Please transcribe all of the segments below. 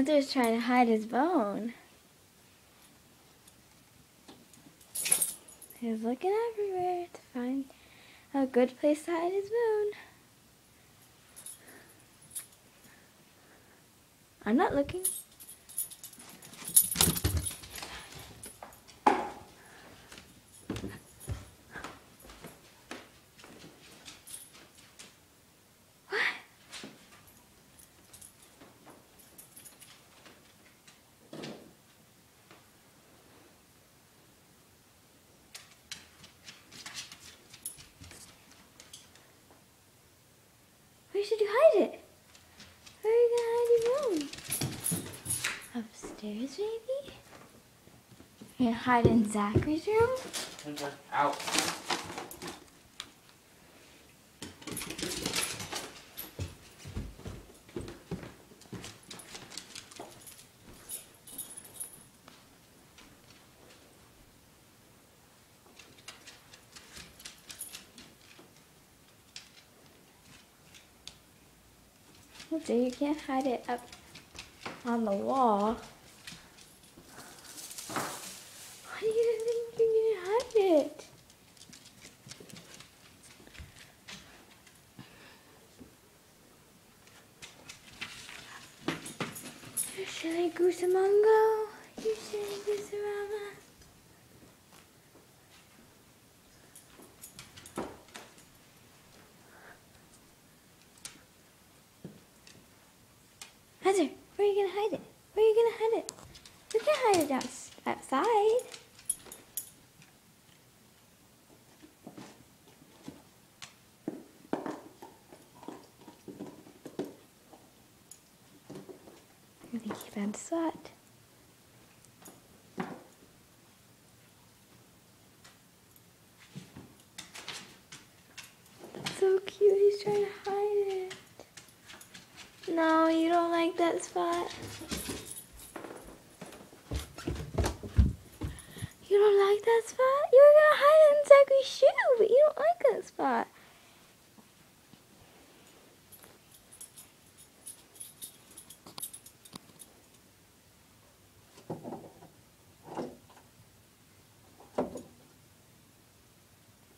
Hunter's trying to hide his bone. He's looking everywhere to find a good place to hide his bone. I'm not looking. Where should you hide it? Where are you gonna hide your bone? Upstairs, maybe? You're gonna hide in Zachary's room? Out. So you can't hide it up on the wall. Why do you think you're gonna hide it? You silly goosamongo. You silly gooserama. Hunter, where are you gonna hide it? Where are you gonna hide it? You can't hide it outside. I think he found a spot. That's so cute. He's trying to hide it. No, you don't like that spot. You don't like that spot? You were gonna hide it in Zachary's shoe, but you don't like that spot.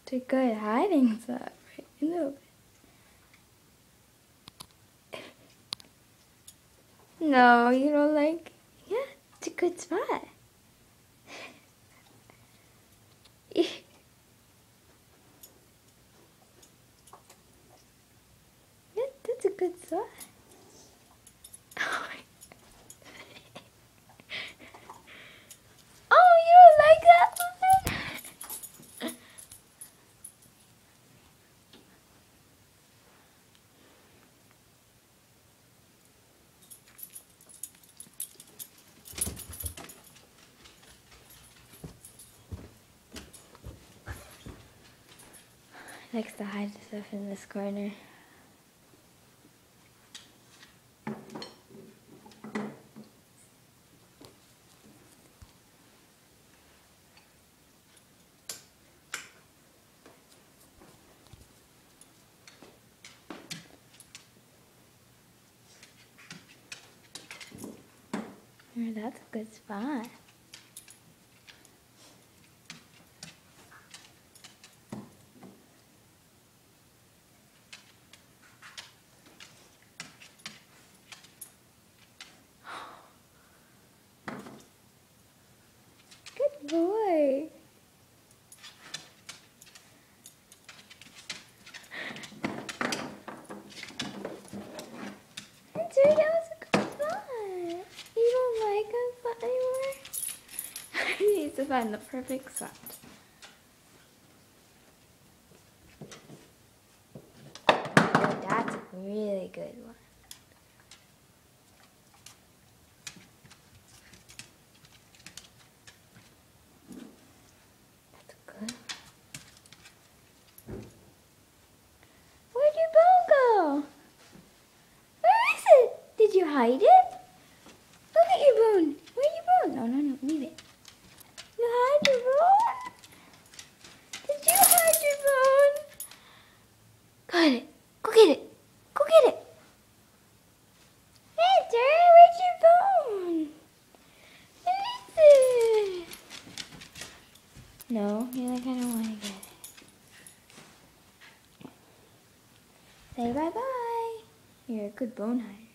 It's a good hiding spot right in the open. No, you don't like. Yeah, it's a good spot. Yeah, that's a good spot. Oh, you don't like that one? Likes to hide stuff in this corner. Oh, that's a good spot. Good boy. Hunter, that was a good spot. You don't like that spot anymore? He needs to find the perfect spot. That's a really good one. That's good. Where'd your bone go? Where is it? Did you hide it? Look at your bone. Where's your bone? No, no, no, leave it. You hide your bone? Did you hide your bone? Got it. Go get it. Go get it. Hunter, where's your No, you're like, I don't want to get it. Say bye-bye. You're a good bone hider.